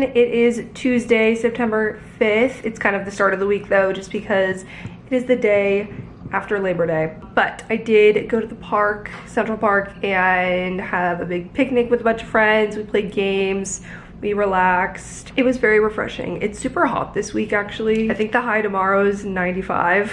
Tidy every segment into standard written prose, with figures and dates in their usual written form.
everyone. It is Tuesday, September 5th. It's kind of the start of the week though, just because it is the day after Labor Day. But I did go to the park, Central Park, and have a big picnic with a bunch of friends. We played games, we relaxed. It was very refreshing. It's super hot this week actually. I think the high tomorrow is 95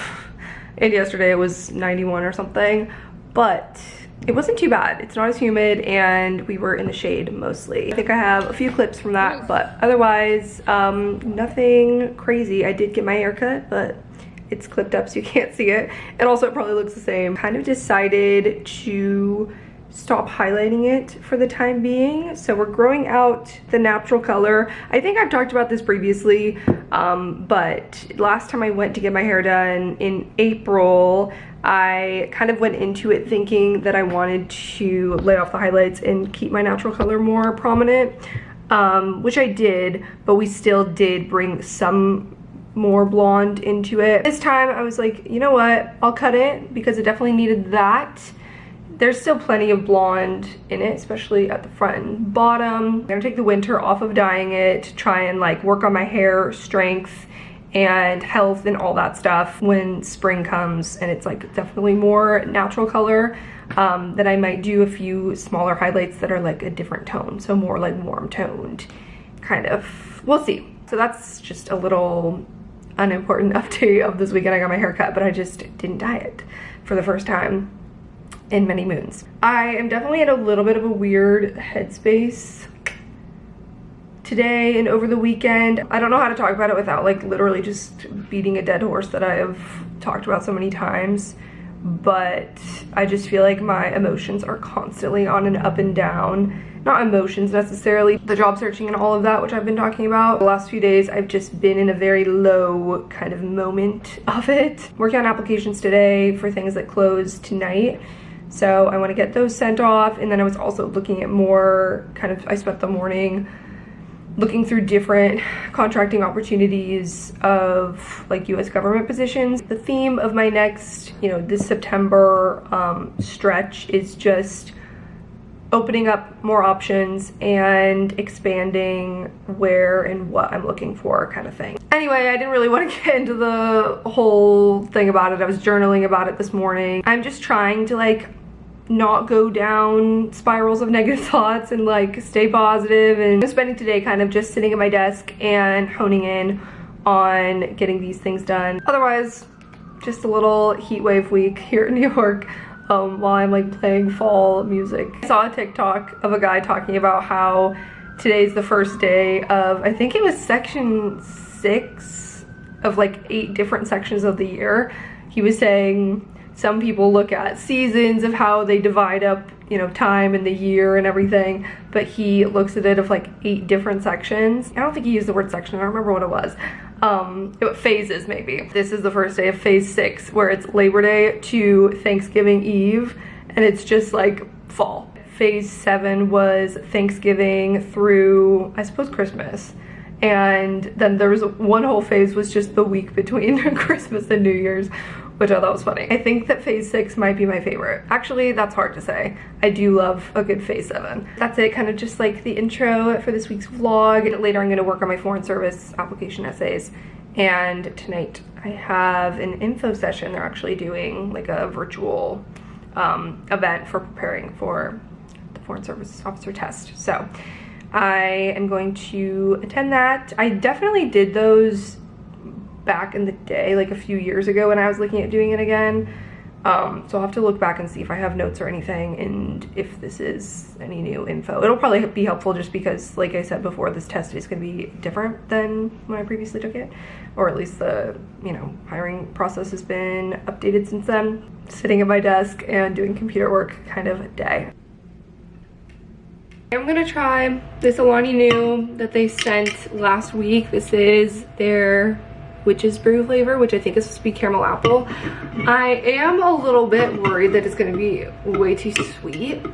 and yesterday it was 91 or something, but it wasn't too bad. It's not as humid and we were in the shade mostly. I think I have a few clips from that, but otherwise nothing crazy. I did get my hair cut, but it's clipped up so you can't see it, and also it probably looks the same. Kind of decided to stop highlighting it for the time being, so we're growing out the natural color. I think I've talked about this previously, but last time I went to get my hair done in April, I kind of went into it thinking that I wanted to lay off the highlights and keep my natural color more prominent, which I did, but we still did bring some more blonde into it. This time I was like, you know what, I'll cut it because it definitely needed that. There's still plenty of blonde in it, especially at the front and bottom. I'm gonna take the winter off of dyeing it, try and like work on my hair strength and health and all that stuff when spring comes and it's like definitely more natural color. Then I might do a few smaller highlights that are like a different tone, so more like warm toned kind of. We'll see. So that's just a little unimportant update of this weekend. I got my hair cut, but I just didn't dye it for the first time in many moons. I am definitely in a little bit of a weird headspace today and over the weekend. I don't know how to talk about it without like literally just beating a dead horse that I have talked about so many times, but I just feel like my emotions are constantly on an up and down. Not emotions necessarily, the job searching and all of that, which I've been talking about. The last few days, I've just been in a very low kind of moment of it. Working on applications today for things that close tonight. So I want to get those sent off. And then I was also looking at more kind of, I spent the morning looking through different contracting opportunities of like US government positions. The theme of my next, this September stretch is just opening up more options and expanding where and what I'm looking for kind of thing. Anyway, I didn't really want to get into the whole thing about it. I was journaling about it this morning. I'm just trying to like not go down spirals of negative thoughts and like stay positive, and I'm spending today kind of just sitting at my desk and honing in on getting these things done. Otherwise, just a little heat wave week here in New York. While I'm like playing fall music. I saw a TikTok of a guy talking about how today's the first day of, I think it was section 6 of like 8 different sections of the year. He was saying some people look at seasons of how they divide up, time in the year and everything, but he looks at it of like 8 different sections. I don't think he used the word section, I don't remember what it was. Phases maybe. This is the first day of phase 6, where it's Labor Day to Thanksgiving Eve, and it's just like fall. Phase 7 was Thanksgiving through, I suppose, Christmas. And then there was one whole phase was just the week between Christmas and New Year's, which I thought was funny. I think that phase 6 might be my favorite. Actually, that's hard to say. I do love a good phase 7. That's it, kind of just like the intro for this week's vlog. Later I'm gonna work on my foreign service application essays. And tonight I have an info session. They're actually doing like a virtual event for preparing for the foreign service officer test. So I am going to attend that. I definitely did those back in the day, like a few years ago when I was looking at doing it again. So I'll have to look back and see if I have notes or anything and if this is any new info. It'll probably be helpful just because, like I said before, this test is going to be different than when I previously took it, or at least the, hiring process has been updated since then. Sitting at my desk and doing computer work kind of day. I'm gonna try this Alani Nu that they sent last week. This is their Witch's Brew flavor, which I think is supposed to be caramel apple. I am a little bit worried that it's gonna be way too sweet.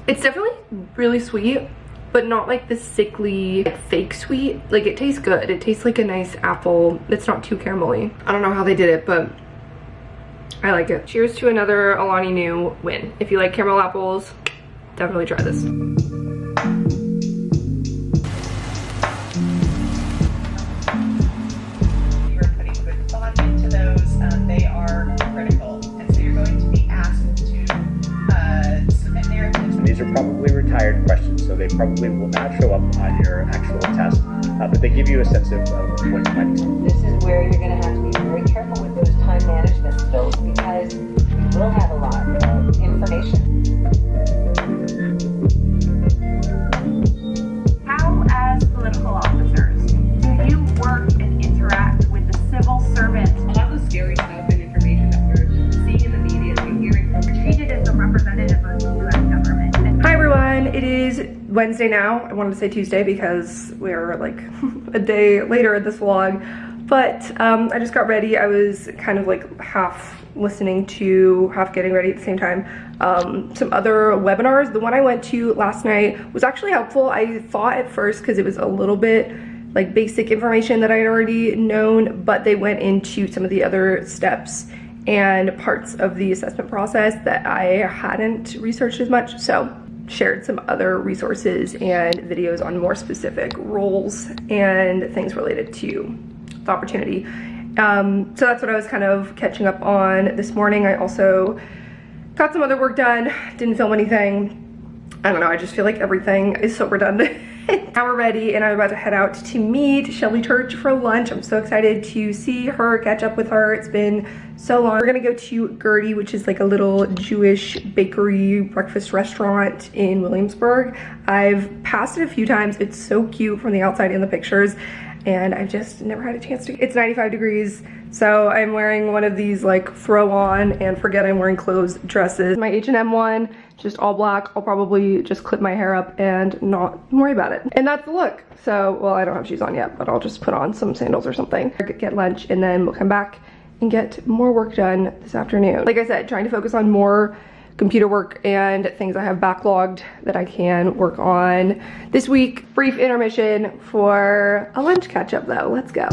It's definitely really sweet, but not like the sickly, like, fake sweet. Like, it tastes good. It tastes like a nice apple. It's not too caramelly. I don't know how they did it, but I like it. Cheers to another Alani Nu win. If you like caramel apples, definitely try this. it probably will not show up on your actual test, but they give you a sense of what you might expect. This is where you're going to have to be very careful with those time management skills because you will have a lot of information. How, as political officers, do you work and interact with the civil servants? A lot of the scary stuff and information that we're seeing in the media and hearing from Treated as a representative of the U.S. government. Hi everyone, it is Wednesday now. I wanted to say Tuesday because we're like a day later in this vlog. But I just got ready. I was kind of like half listening to, half getting ready at the same time. Some other webinars. The one I went to last night was actually helpful. I thought at first because it was a little bit like basic information that I had already known, but they went into some of the other steps and parts of the assessment process that I hadn't researched as much. So shared some other resources and videos on more specific roles and things related to the opportunity. So that's what I was kind of catching up on this morning. I also got some other work done, didn't film anything. I don't know, I just feel like everything is so redundant. Now we're ready and I'm about to head out to meet Shelby Church for lunch. I'm so excited to see her, catch up with her. It's been so long. We're gonna go to Gertie, which is like a little Jewish bakery breakfast restaurant in Williamsburg. I've passed it a few times. It's so cute from the outside in the pictures, and I've just never had a chance to. It's 95 degrees, so I'm wearing one of these like throw on and forget I'm wearing clothes dresses. My H&M one, just all black. I'll probably just clip my hair up and not worry about it. And that's the look. So, well, I don't have shoes on yet, but I'll just put on some sandals or something. Get lunch and then we'll come back and get more work done this afternoon. Like I said, trying to focus on more computer work and things I have backlogged that I can work on this week. Brief intermission for a lunch catch up though. Let's go.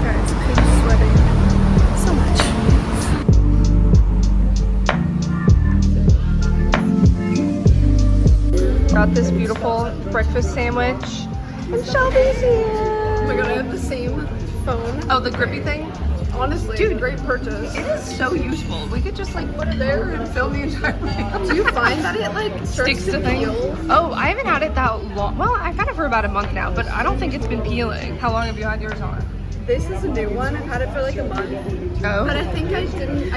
Guys, I'm sweating so much. Got this beautiful breakfast sandwich and Shelby's here. Oh my god, I have the same phone. Oh, the grippy thing? Honestly, dude, great purchase. It is so useful. We could just like Put it there and film the entire thing. Do you find that it like starts to peel? Oh, I haven't had it that long. Well, I've had it for about a month now, but I don't think it's been peeling. How long have you had yours on? This is a new one. I've had it for like a month. Oh. But I think I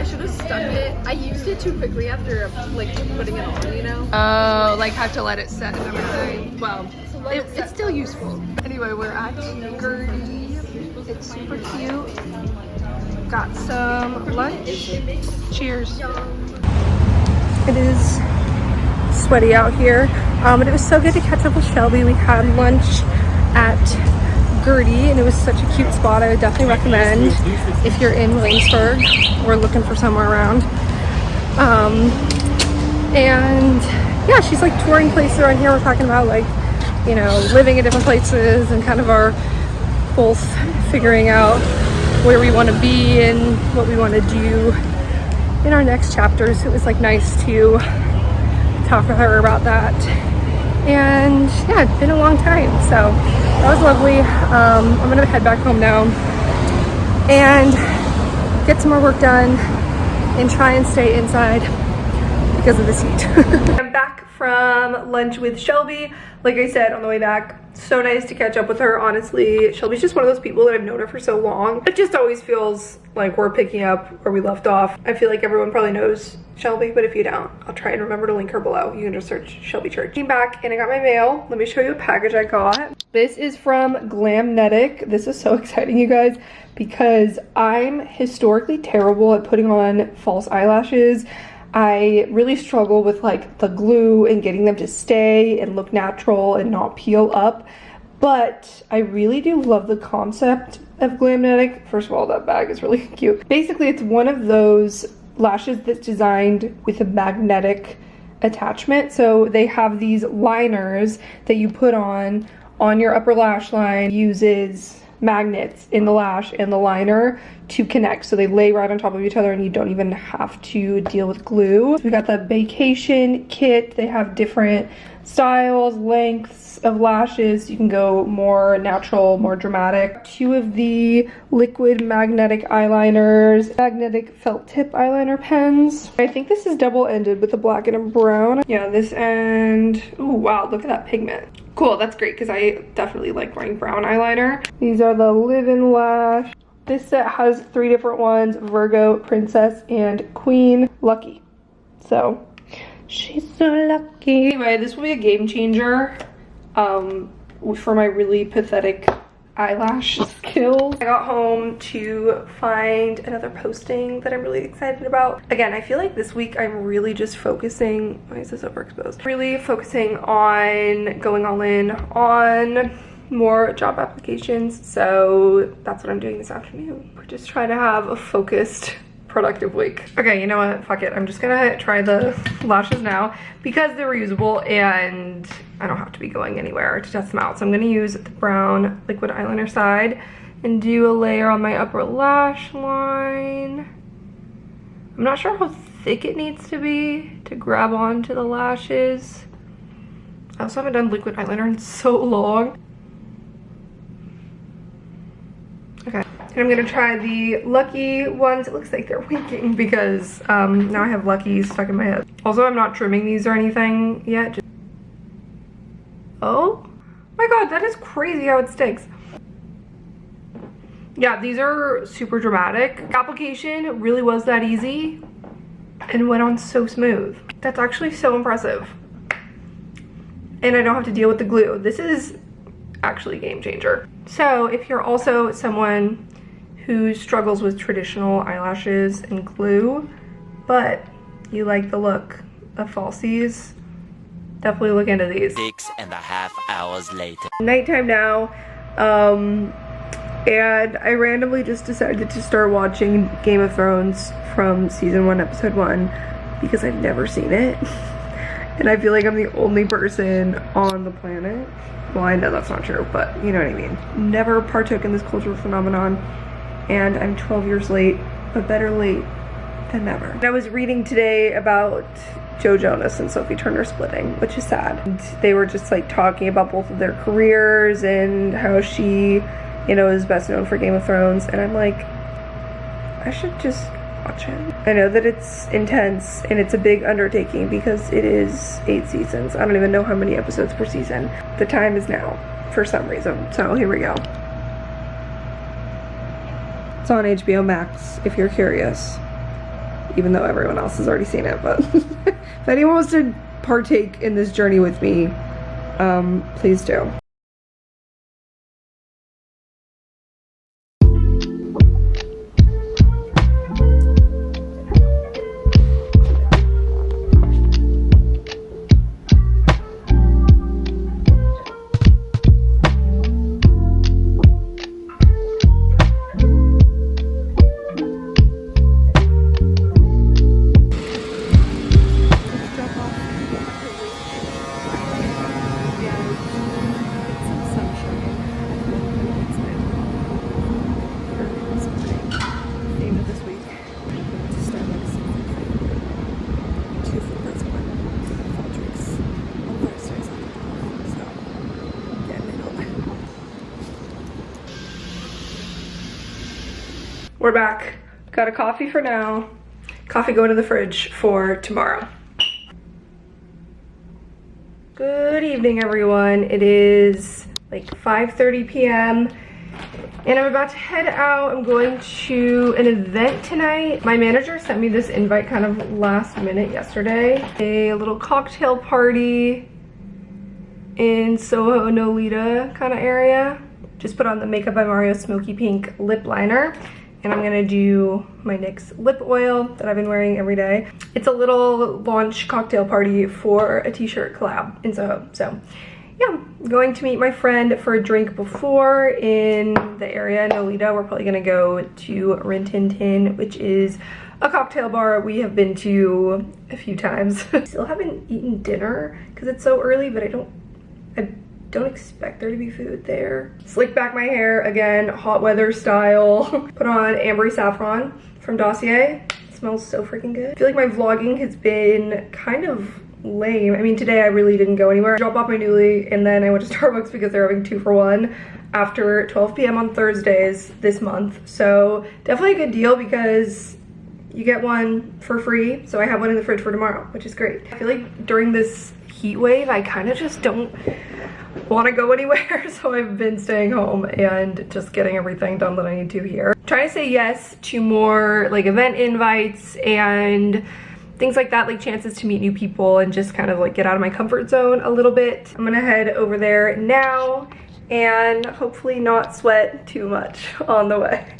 should have stuck it. I used it too quickly after like putting it on, you know? Oh, like have to let it set and everything. Well, It's still useful. Anyway, we're at Gertie. It's super cute. Got some lunch. Cheers. It is sweaty out here, but it was so good to catch up with Shelby. We had lunch at Gertie and it was such a cute spot. I would definitely recommend if you're in Williamsburg or looking for somewhere around. And yeah, she's like touring places around here. We're talking about like, you know, living in different places and kind of our both figuring out where we want to be and what we want to do in our next chapters. It was like nice to talk with her about that. And yeah, it's been a long time, so that was lovely. I'm gonna head back home now and get some more work done and try and stay inside because of this heat. I'm back from lunch with Shelby. Like I said on the way back, so nice to catch up with her. Honestly, Shelby's just one of those people that I've known her for so long. It just always feels like we're picking up where we left off. I feel like everyone probably knows Shelby, but if you don't, I'll try and remember to link her below. You can just search Shelby Church. Came back and I got my mail. Let me show you a package I got. This is from Glamnetic. This is so exciting, you guys, because I'm historically terrible at putting on false eyelashes. I really struggle with like the glue and getting them to stay and look natural and not peel up. But I really do love the concept of Glamnetic. First of all, that bag is really cute. Basically, it's one of those lashes that's designed with a magnetic attachment. So they have these liners that you put on your upper lash line. Uses magnets in the lash and the liner to connect, so they lay right on top of each other and you don't even have to deal with glue. We got the vacation kit. They have different styles, lengths of lashes. You can go more natural, more dramatic. 2 of the liquid magnetic eyeliners, magnetic felt tip eyeliner pens. I think this is double-ended with the black and a brown. Yeah, this end. Oh wow, look at that pigment. Cool, that's great because I definitely like wearing brown eyeliner. These are the Live-In Lash. This set has 3 different ones: Virgo, Princess, and Queen. Lucky. So she's so lucky. Anyway, this will be a game changer for my really pathetic eyelash skills. I got home to find another posting that I'm really excited about. Again, I feel like this week I'm really just focusing, why is this overexposed? Really focusing on going all in on more job applications. So that's what I'm doing this afternoon. We're just trying to have a focused, productive week. Okay, you know what? Fuck it. I'm just gonna try the lashes now because they're reusable and I don't have to be going anywhere to test them out. So I'm gonna use the brown liquid eyeliner side and do a layer on my upper lash line. I'm not sure how thick it needs to be to grab onto the lashes. I also haven't done liquid eyeliner in so long. Okay, and I'm gonna try the Lucky ones. It looks like they're winking because now I have Lucky stuck in my head. Also, I'm not trimming these or anything yet. Oh my god, that is crazy how it sticks. Yeah, these are super dramatic. Application really was that easy and went on so smooth. That's actually so impressive. And I don't have to deal with the glue. This is actually a game changer. So if you're also someone who struggles with traditional eyelashes and glue, but you like the look of falsies, definitely look into these. 6.5 hours later. Nighttime now, and I randomly just decided to start watching Game of Thrones from season 1, episode 1, because I've never seen it. And I feel like I'm the only person on the planet. Well, I know that's not true, but you know what I mean. Never partook in this cultural phenomenon, and I'm 12 years late, but better late than never. And I was reading today about Joe Jonas and Sophie Turner splitting, which is sad. And they were just like talking about both of their careers and how she, you know, is best known for Game of Thrones, and I'm like, I should just watch it. I know that it's intense and it's a big undertaking because it is 8 seasons. I don't even know how many episodes per season. The time is now for some reason. So here we go. It's on HBO Max if you're curious, even though everyone else has already seen it. But if anyone wants to partake in this journey with me, please do. We're back. Got a coffee for now. Coffee going to the fridge for tomorrow. Good evening, everyone. It is like 5:30 p.m. and I'm about to head out. I'm going to an event tonight. My manager sent me this invite kind of last minute yesterday. A little cocktail party in Soho, Nolita kind of area. Just put on the Makeup by Mario Smoky Pink lip liner. And I'm gonna do my NYX lip oil that I've been wearing every day. It's a little launch cocktail party for a t-shirt collab in Soho. So yeah, I'm going to meet my friend for a drink before in the area in Nolita. We're probably gonna go to Rin Tin Tin, which is a cocktail bar we have been to a few times. Still haven't eaten dinner because it's so early, but I don't expect there to be food there. Slick back my hair again, hot weather style. Put on Ambery Saffron from Dossier. It smells so freaking good. I feel like my vlogging has been kind of lame. I mean, today I really didn't go anywhere. I dropped off my Newly and then I went to Starbucks because they're having 2 for 1 after 12 p.m. on Thursdays this month. So definitely a good deal because you get one for free. So I have one in the fridge for tomorrow, which is great. I feel like during this heat wave, I kind of just don't want to go anywhere. So I've been staying home and just getting everything done that I need to here. Trying to say yes to more like event invites and things like that, like chances to meet new people and just kind of like get out of my comfort zone a little bit. I'm gonna head over there now and hopefully not sweat too much on the way.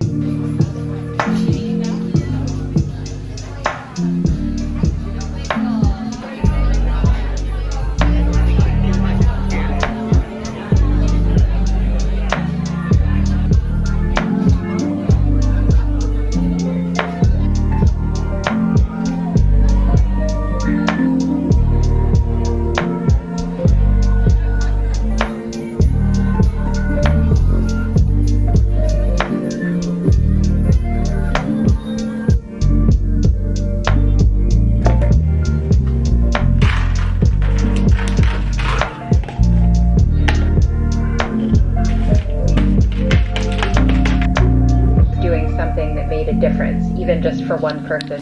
Difference, even just for one person.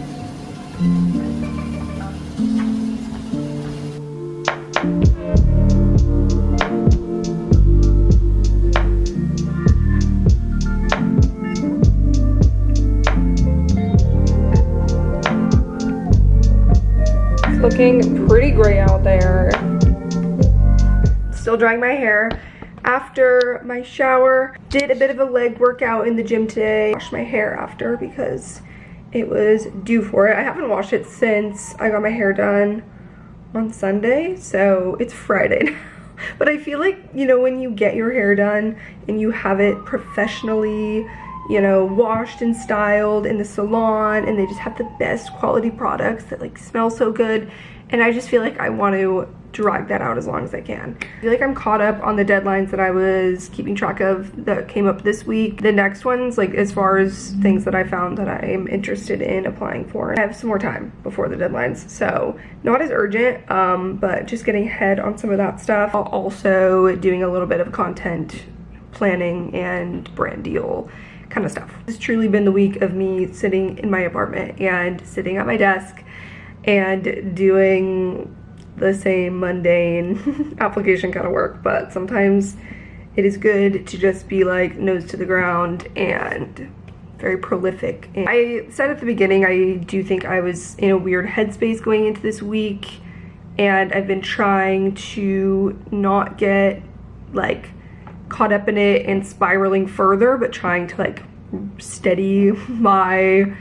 It's looking pretty gray out there. Still drying my hair after my shower. Did a bit of a leg workout in the gym today. Washed my hair after because it was due for it. I haven't washed it since I got my hair done on Sunday, so it's Friday now. But I feel like, you know, when you get your hair done and you have it professionally, you know, washed and styled in the salon, and they just have the best quality products that like smell so good, and I just feel like I want to drag that out as long as I can. I feel like I'm caught up on the deadlines that I was keeping track of that came up this week. The next ones, like as far as things that I found that I'm interested in applying for, I have some more time before the deadlines, so not as urgent, but just getting ahead on some of that stuff. I'll also doing a little bit of content planning and brand deal kind of stuff. It's truly been the week of me sitting in my apartment and sitting at my desk and doing the same mundane application kind of work, but sometimes it is good to just be like nose to the ground and very prolific. And I said at the beginning, I do think I was in a weird headspace going into this week, and I've been trying to not get like caught up in it and spiraling further, but trying to like steady my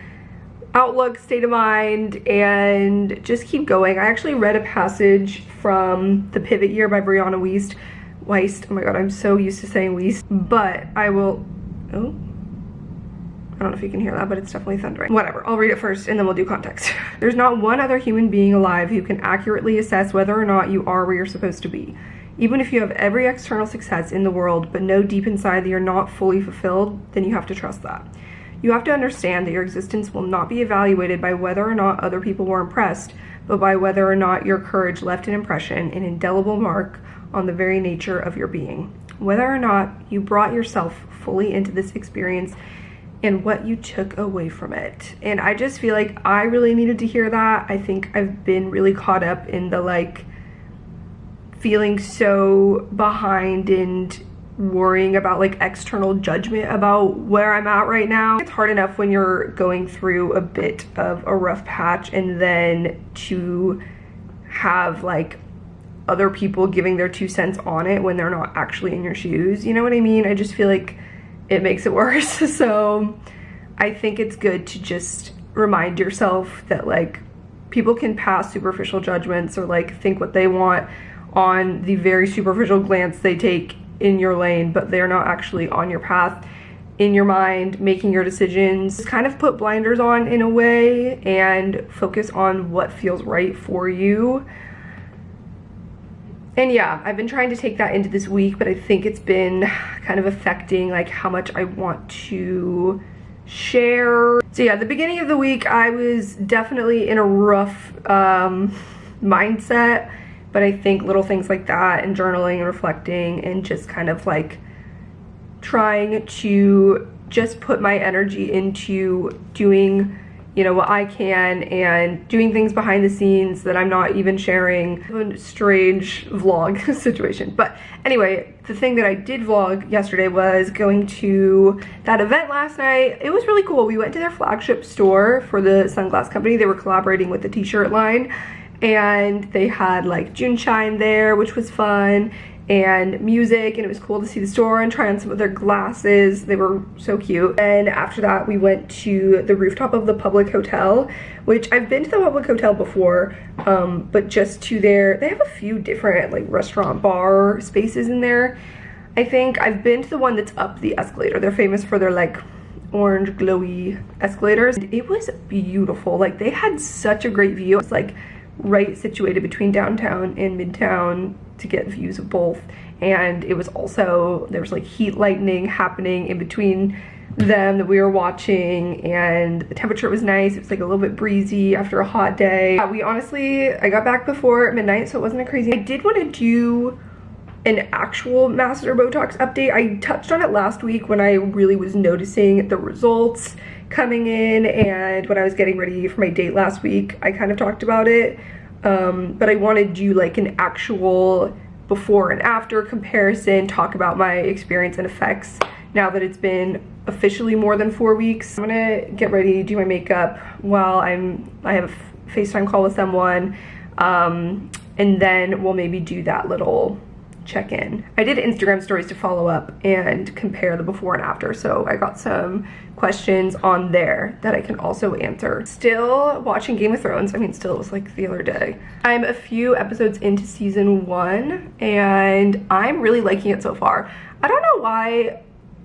outlook, state of mind, and just keep going. I actually read a passage from The Pivot Year by Brianna Wiest. Oh my god, I'm so used to saying Wiest, but I will, oh, I don't know if you can hear that, but it's definitely thundering. Whatever, I'll read it first and then we'll do context. There's not one other human being alive who can accurately assess whether or not you are where you're supposed to be. Even if you have every external success in the world, but know deep inside that you're not fully fulfilled, then you have to trust that. You have to understand that your existence will not be evaluated by whether or not other people were impressed, but by whether or not your courage left an impression, an indelible mark on the very nature of your being. Whether or not you brought yourself fully into this experience and what you took away from it. And I just feel like I really needed to hear that. I think I've been really caught up in the like feeling so behind and worrying about like external judgment about where I'm at right now. It's hard enough when you're going through a bit of a rough patch, and then to have like other people giving their 2 cents on it when they're not actually in your shoes. You know what I mean? I just feel like it makes it worse. So I think it's good to just remind yourself that like people can pass superficial judgments or like think what they want on the very superficial glance they take in your lane, but they're not actually on your path, in your mind, making your decisions. Just kind of put blinders on in a way and focus on what feels right for you. And yeah, I've been trying to take that into this week, but I think it's been kind of affecting like how much I want to share. So yeah, the beginning of the week I was definitely in a rough mindset. But I think little things like that and journaling and reflecting and just kind of like trying to just put my energy into doing, you know, what I can and doing things behind the scenes that I'm not even sharing. A strange vlog situation. But anyway, the thing that I did vlog yesterday was going to that event last night. It was really cool. We went to their flagship store for the sunglass company. They were collaborating with the t-shirt line, and they had like June Shine there, which was fun, and music, and it was cool to see the store and try on some of their glasses. They were so cute. And after that we went to the rooftop of the public hotel, which I've been to the public hotel before, but just to their, they have a few different like restaurant bar spaces in there. I think I've been to the one that's up the escalator. They're famous for their like orange glowy escalators. It was beautiful. Like they had such a great view. It's like right situated between downtown and midtown to get views of both. And it was also, there was like heat lightning happening in between them that we were watching, and the temperature was nice. It was like a little bit breezy after a hot day. We honestly, I got back before midnight, so it wasn't a crazy. I did want to do an actual Masseter Botox update. I touched on it last week when I really was noticing the results coming in, and when I was getting ready for my date last week, I kind of talked about it. But I want to do like an actual before and after comparison, talk about my experience and effects now that it's been officially more than 4 weeks. I'm gonna get ready, do my makeup while I have a FaceTime call with someone, and then we'll maybe do that little check-in. I did Instagram stories to follow up and compare the before and after, so I got some questions on there that I can also answer. Still watching Game of Thrones. I mean, still, it was like the other day. I'm a few episodes into season 1 and I'm really liking it so far. I don't know why.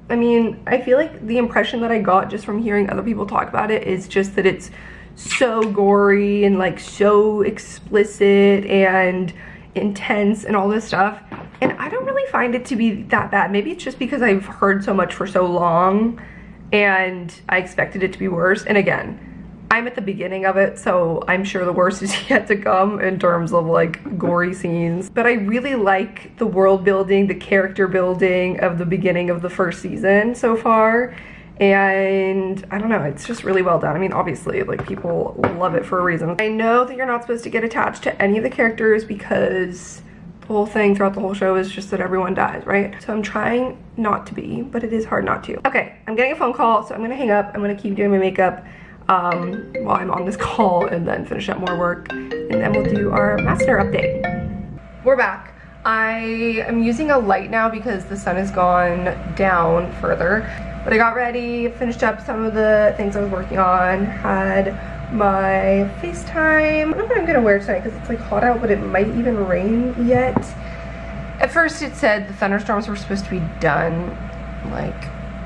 I mean, I feel like the impression that I got just from hearing other people talk about it is just that it's so gory and like so explicit and intense and all this stuff, and I don't really find it to be that bad. Maybe it's just because I've heard so much for so long and I expected it to be worse. And again, I'm at the beginning of it, so I'm sure the worst is yet to come in terms of like gory scenes. But I really like the world building, the character building of the beginning of the first season so far. And I don't know, it's just really well done. I mean, obviously, like, people love it for a reason. I know that you're not supposed to get attached to any of the characters because the whole thing throughout the whole show is just that everyone dies, right? So I'm trying not to be, but it is hard not to. Okay, I'm getting a phone call, so I'm gonna hang up. I'm gonna keep doing my makeup while I'm on this call, and then finish up more work, and then we'll do our Masseter update. We're back. I am using a light now because the sun has gone down further. But I got ready, finished up some of the things I was working on, had my FaceTime. I don't know what I'm gonna wear tonight because it's like hot out, but it might even rain yet. At first it said the thunderstorms were supposed to be done like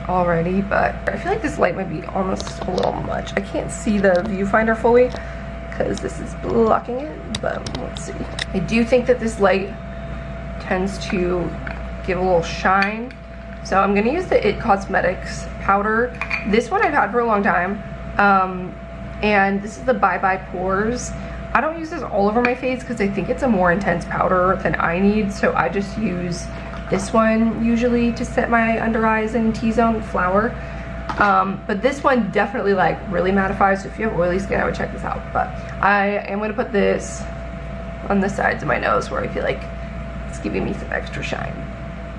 already, but I feel like this light might be almost a little much. I can't see the viewfinder fully because this is blocking it, but let's see. I do think that this light tends to give a little shine. So I'm gonna use the IT Cosmetics powder. This one I've had for a long time. And this is the Bye Bye Pores. I don't use this all over my face because I think it's a more intense powder than I need. So I just use this one usually to set my under eyes and T-zone flower. But this one definitely like really mattifies. So if you have oily skin, I would check this out. But I am gonna put this on the sides of my nose where I feel like it's giving me some extra shine.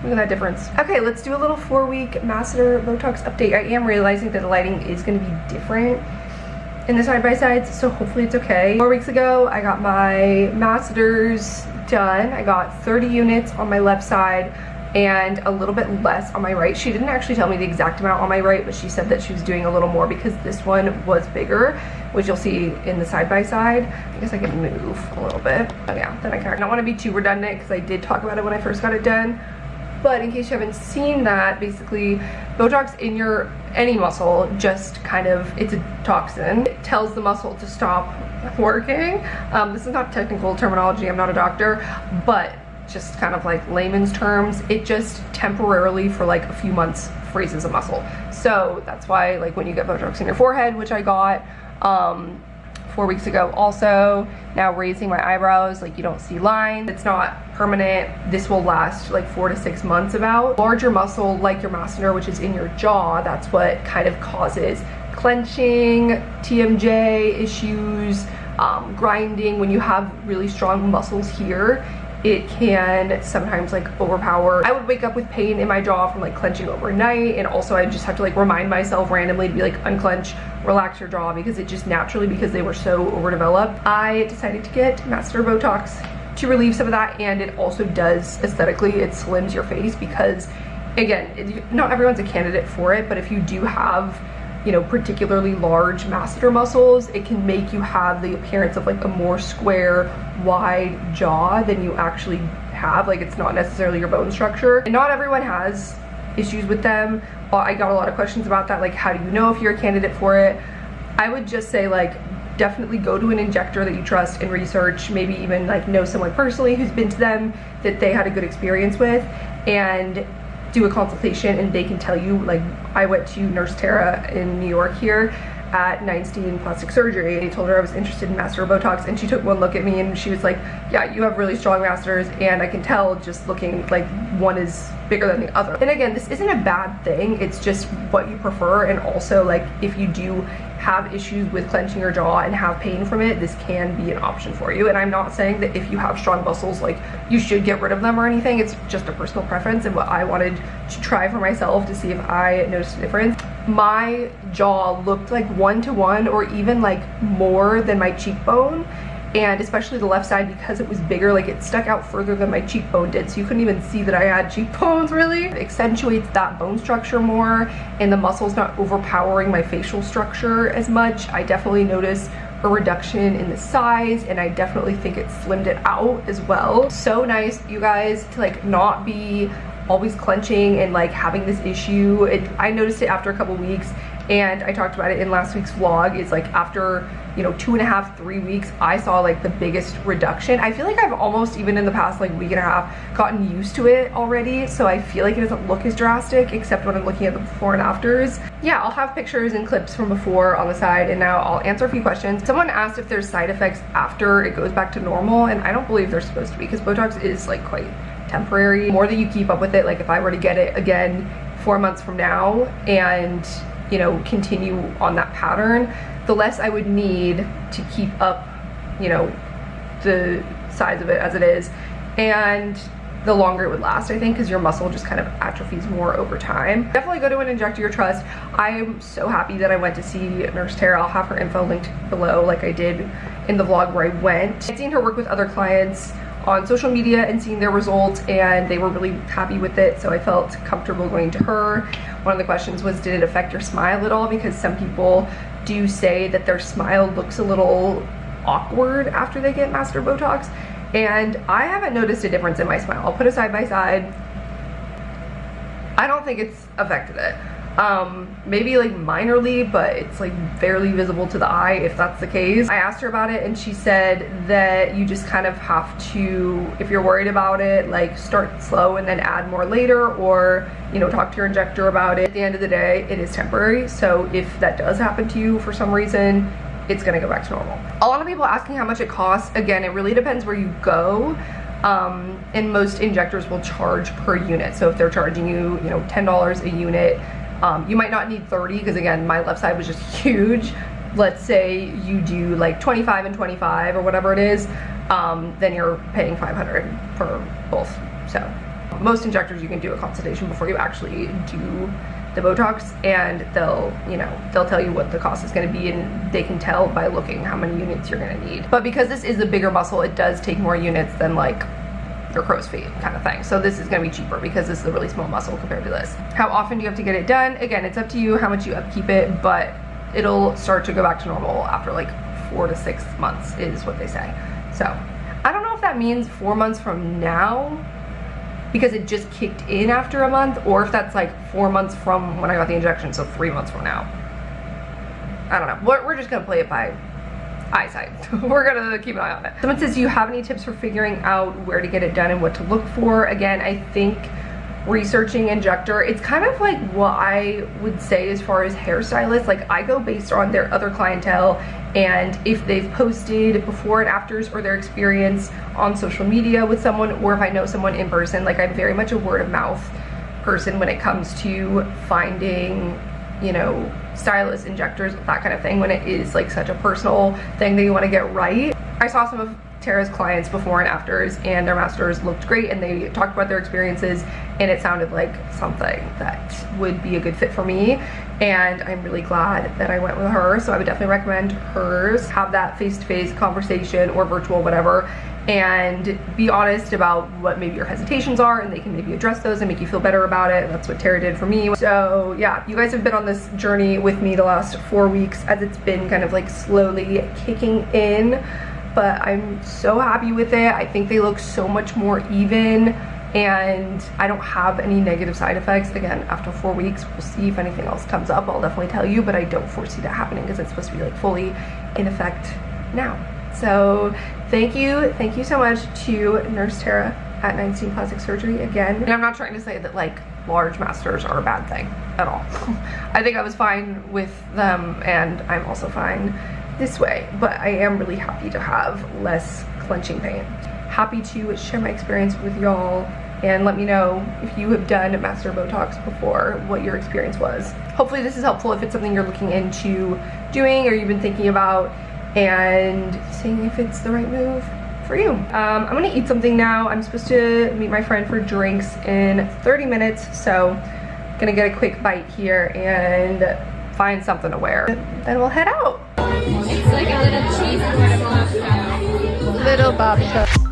Look at that difference. Okay, let's do a little 4-week Masseter Botox update. I am realizing that the lighting is gonna be different in the side-by-sides, so hopefully it's okay. 4 weeks ago, I got my Masseters done. I got 30 units on my left side and a little bit less on my right. She didn't actually tell me the exact amount on my right, but she said that she was doing a little more because this one was bigger, which you'll see in the side-by-side. I guess I can move a little bit. Oh yeah, then I don't want to be too redundant because I did talk about it when I first got it done. But in case you haven't seen that, basically Botox in your any muscle just kind of, it's a toxin. It tells the muscle to stop working. This is not technical terminology, I'm not a doctor, but just kind of like layman's terms, it just temporarily for like a few months freezes a muscle. So that's why like when you get Botox in your forehead, which I got 4 weeks ago also. Now raising my eyebrows, like you don't see lines. It's not permanent. This will last like 4 to 6 months about. Larger muscle like your masseter, which is in your jaw, that's what kind of causes clenching, TMJ issues, grinding. When you have really strong muscles here, it can sometimes like overpower. I would wake up with pain in my jaw from like clenching overnight, and also I just have to like remind myself randomly to be like unclench, relax your jaw, because it just naturally, because they were so overdeveloped. I decided to get Masseter Botox to relieve some of that, and it also does aesthetically, it slims your face, because again, not everyone's a candidate for it, but if you do have, you know, particularly large masseter muscles, it can make you have the appearance of like a more square, wide jaw than you actually have. Like, it's not necessarily your bone structure, and not everyone has issues with them. I got a lot of questions about that, like how do you know if you're a candidate for it? I would just say, like, definitely go to an injector that you trust and research, maybe even like know someone personally who's been to them that they had a good experience with, and do a consultation, and they can tell you. Like, I went to Nurse Tara in New York here at 9 Plastic Surgery. I told her I was interested in Masseter Botox, and she took one look at me and she was like, yeah, you have really strong masseters, and I can tell just looking, like, one is bigger than the other. And again, this isn't a bad thing, it's just what you prefer. And also, like, if you do have issues with clenching your jaw and have pain from it, this can be an option for you. And I'm not saying that if you have strong muscles, like, you should get rid of them or anything. It's just a personal preference and what I wanted to try for myself to see if I noticed a difference. My jaw looked like 1-to-1 or even like more than my cheekbone, and especially the left side, because it was bigger, like it stuck out further than my cheekbone did, so you couldn't even see that I had cheekbones really. It accentuates that bone structure more, and the muscles not overpowering my facial structure as much. I definitely noticed a reduction in the size, and I definitely think it slimmed it out as well. So nice, you guys, to like not be always clenching and like having this issue. I noticed it after a couple weeks, and I talked about it in last week's vlog. It's like after, you know, 2.5, 3 weeks, I saw like the biggest reduction. I feel like I've almost, even in the past like week and a half, gotten used to it already, so I feel like it doesn't look as drastic, except when I'm looking at the before and afters. Yeah, I'll have pictures and clips from before on the side, and now I'll answer a few questions. Someone asked if there's side effects after it goes back to normal, and I don't believe there's supposed to be, because Botox is like quite temporary. The more that you keep up with it, like if I were to get it again 4 months from now and, you know, continue on that pattern, the less I would need to keep up, you know, the size of it as it is, and the longer it would last, I think, because your muscle just kind of atrophies more over time. Definitely go to an injector you trust. I am so happy that I went to see Nurse Tara. I'll have her info linked below, like I did in the vlog where I went. I've seen her work with other clients on social media and seeing their results, and they were really happy with it, so I felt comfortable going to her. One of the questions was, did it affect your smile at all? Because some people do say that their smile looks a little awkward after they get Masseter Botox, and I haven't noticed a difference in my smile. I'll put it side by side. I don't think it's affected it. Maybe like minorly, but it's like barely visible to the eye, if that's the case. I asked her about it, and she said that you just kind of have to, if you're worried about it, like start slow and then add more later, or, you know, talk to your injector about it. At the end of the day, it is temporary, so if that does happen to you for some reason, it's gonna go back to normal. A lot of people asking how much it costs. Again, it really depends where you go. And most injectors will charge per unit. So if they're charging you, you know, $10 a unit, you might not need 30, because again, my left side was just huge. Let's say you do like 25 and 25 or whatever it is, then you're paying $500 for both. So most injectors, you can do a consultation before you actually do the Botox, and they'll, you know, they'll tell you what the cost is going to be, and they can tell by looking how many units you're going to need. But because this is a bigger muscle, it does take more units than like your crow's feet kind of thing. So this is going to be cheaper because this is a really small muscle compared to this. How often do you have to get it done? Again, it's up to you how much you upkeep it, but it'll start to go back to normal after like 4 to 6 months is what they say. So I don't know if that means 4 months from now, because it just kicked in after a month, or if that's like 4 months from when I got the injection, so 3 months from now. I don't know. We're just gonna play it by eyesight. We're gonna keep an eye on it. Someone says, do you have any tips for figuring out where to get it done and what to look for? Again, I think researching injector, it's kind of like what I would say as far as hairstylists. Like, I go based on their other clientele and if they've posted before and afters or their experience on social media with someone, or if I know someone in person. Like, I'm very much a word of mouth person when it comes to finding, you know, stylists, injectors, that kind of thing, when it is like such a personal thing that you want to get right. I saw some of Tara's clients before and afters, and their masters looked great, and they talked about their experiences, and it sounded like something that would be a good fit for me, and I'm really glad that I went with her. So I would definitely recommend hers. Have that face-to-face conversation or virtual, whatever, and be honest about what maybe your hesitations are, and they can maybe address those and make you feel better about it. That's what Tara did for me. So yeah, you guys have been on this journey with me the last 4 weeks as it's been kind of like slowly kicking in, but I'm so happy with it. I think they look so much more even, and I don't have any negative side effects. Again, after 4 weeks, we'll see if anything else comes up. I'll definitely tell you, but I don't foresee that happening because it's supposed to be like fully in effect now. So thank you so much to Nurse Tara at 19 Plastic Surgery again. And I'm not trying to say that like large masters are a bad thing at all. I think I was fine with them, and I'm also fine this way, but I am really happy to have less clenching pain. Happy to share my experience with y'all, and let me know if you have done Masseter Botox before, what your experience was. Hopefully this is helpful if it's something you're looking into doing or you've been thinking about, and seeing if it's the right move for you. I'm gonna eat something now. I'm supposed to meet my friend for drinks in 30 minutes, so I'm gonna get a quick bite here and find something to wear. Then we'll head out. It's like a little cheese board of little Bob show.